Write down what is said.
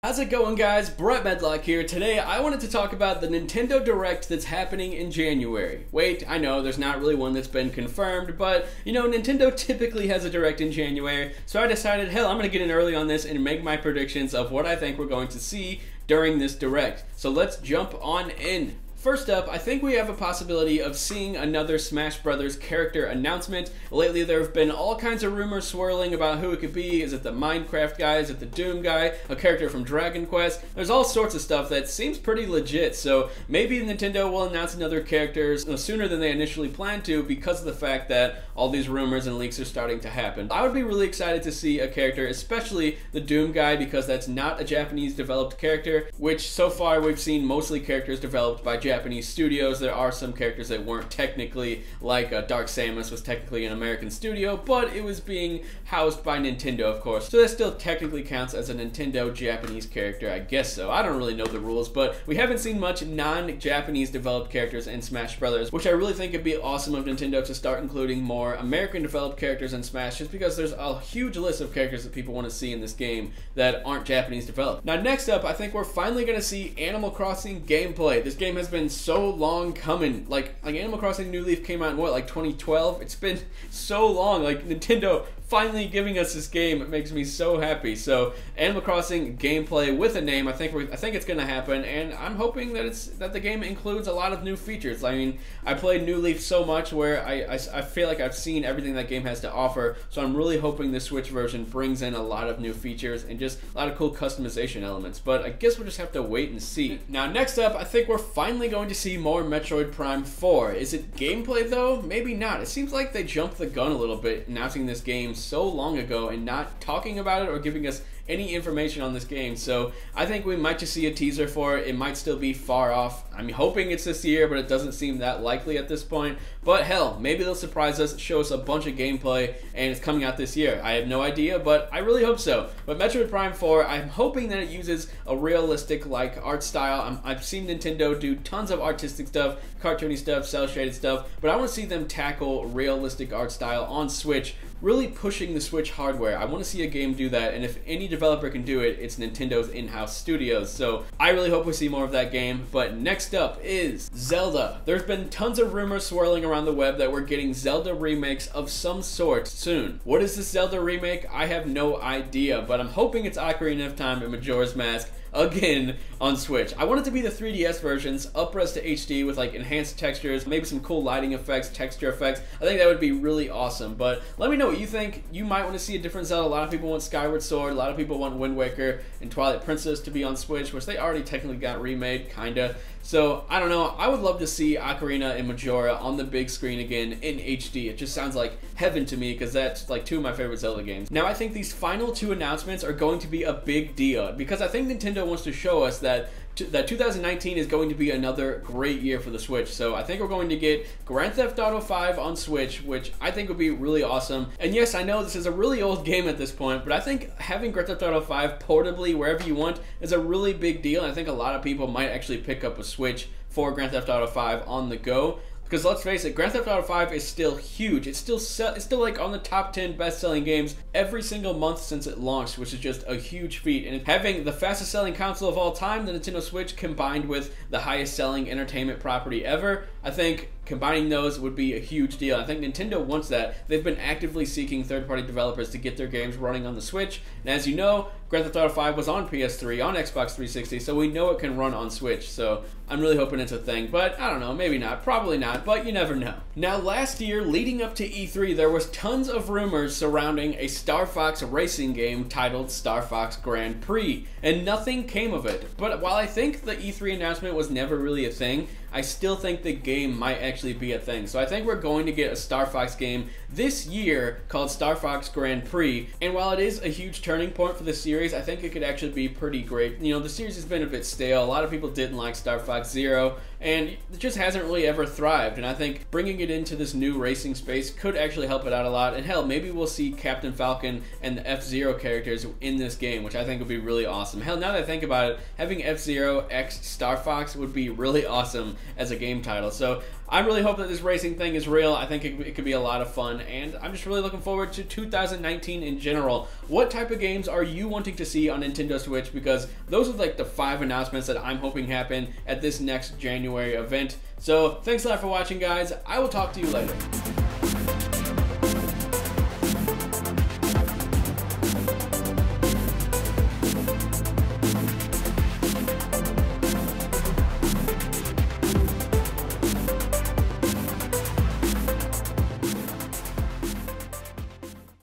How's it going, guys? Brett Medlock here. Today I wanted to talk about the Nintendo Direct that's happening in January. Wait, I know there's not really one that's been confirmed, but you know, Nintendo typically has a Direct in January, so I decided, hell, I'm gonna get in early on this and make my predictions of what I think we're going to see during this Direct. So let's jump on in. First up, I think we have a possibility of seeing another Smash Brothers character announcement. Lately there have been all kinds of rumors swirling about who it could be. Is it the Minecraft guy? Is it the Doom guy? A character from Dragon Quest? There's all sorts of stuff that seems pretty legit, so maybe Nintendo will announce another character sooner than they initially planned to because of the fact that all these rumors and leaks are starting to happen. I would be really excited to see a character, especially the Doom guy, because that's not a Japanese developed character, which so far we've seen mostly characters developed by Japanese studios. There are some characters that weren't technically, like Dark Samus was technically an American studio, but it was being housed by Nintendo, of course. So that still technically counts as a Nintendo Japanese character, I guess so. I don't really know the rules, but we haven't seen much non-Japanese developed characters in Smash Brothers, which I really think it'd be awesome of Nintendo to start including more American developed characters in Smash, just because there's a huge list of characters that people want to see in this game that aren't Japanese developed. Now next up, I think we're finally going to see Animal Crossing gameplay. This game has been so long coming. Like Animal Crossing New Leaf came out in what, like 2012? It's been so long. Like Nintendo finally giving us this game, it makes me so happy. So Animal Crossing gameplay with a name, I think it's gonna happen, and I'm hoping that the game includes a lot of new features. I mean, I played New Leaf so much where I feel like I've seen everything that game has to offer, so I'm really hoping the Switch version brings in a lot of new features and just a lot of cool customization elements, but I guess we'll just have to wait and see. Now next up, I think we're finally going to see more Metroid Prime 4. Is it gameplay though? Maybe not. It seems like they jumped the gun a little bit announcing this game so long ago and not talking about it or giving us any information on this game. So I think we might just see a teaser for it. It might still be far off. I'm hoping it's this year, but it doesn't seem that likely at this point. But hell, maybe they'll surprise us, show us a bunch of gameplay, and it's coming out this year. I have no idea, but I really hope so. But Metroid Prime 4, I'm hoping that it uses a realistic like art style. I've seen Nintendo do tons of artistic stuff, cartoony stuff, cel-shaded stuff, but I want to see them tackle realistic art style on Switch, really pushing the Switch hardware. I want to see a game do that, and if any developer can do it, it's Nintendo's in-house studios. So I really hope we see more of that game. But next up is Zelda. There's been tons of rumors swirling around the web that we're getting Zelda remakes of some sort soon. What is this Zelda remake? I have no idea, but I'm hoping it's Ocarina of Time and Majora's Mask again on Switch. I want it to be the 3DS versions, up-res to HD with like enhanced textures, maybe some cool lighting effects, texture effects. I think that would be really awesome. But let me know what you think. You might want to see a different Zelda. A lot of people want Skyward Sword, a lot of people want Wind Waker and Twilight Princess to be on Switch, which they already technically got remade, kinda. So, I don't know, I would love to see Ocarina and Majora on the big screen again in HD. It just sounds like heaven to me because that's like two of my favorite Zelda games. Now, I think these final two announcements are going to be a big deal because I think Nintendo wants to show us that 2019 is going to be another great year for the Switch. So I think we're going to get Grand Theft Auto 5 on Switch, which I think would be really awesome. And yes, I know this is a really old game at this point, but I think having Grand Theft Auto 5 portably wherever you want is a really big deal. And I think a lot of people might actually pick up a Switch for Grand Theft Auto 5 on the go. Because let's face it, Grand Theft Auto 5 is still huge. It's still like on the top 10 best-selling games every single month since it launched, which is just a huge feat. And having the fastest-selling console of all time, the Nintendo Switch, combined with the highest-selling entertainment property ever, I think combining those would be a huge deal. I think Nintendo wants that. They've been actively seeking third-party developers to get their games running on the Switch. And as you know, Grand Theft Auto 5 was on PS3, on Xbox 360, so we know it can run on Switch. So I'm really hoping it's a thing, but I don't know, maybe not, probably not, but you never know. Now last year, leading up to E3, there was tons of rumors surrounding a Star Fox racing game titled Star Fox Grand Prix, and nothing came of it. But while I think the E3 announcement was never really a thing, I still think the game might actually be a thing. So I think we're going to get a Star Fox game this year called Star Fox Grand Prix. And while it is a huge turning point for the series, I think it could actually be pretty great. You know, the series has been a bit stale. A lot of people didn't like Star Fox Zero, and it just hasn't really ever thrived. And I think bringing it into this new racing space could actually help it out a lot. And hell, maybe we'll see Captain Falcon and the F-Zero characters in this game, which I think would be really awesome. Hell, now that I think about it, having F-Zero x Star Fox would be really awesome as a game title. So I really hope that this racing thing is real. I think it could be a lot of fun, and I'm just really looking forward to 2019 in general. What type of games are you wanting to see on Nintendo Switch? Because those are like the 5 announcements that I'm hoping happen at this next January event. So thanks a lot for watching, guys. I will talk to you later.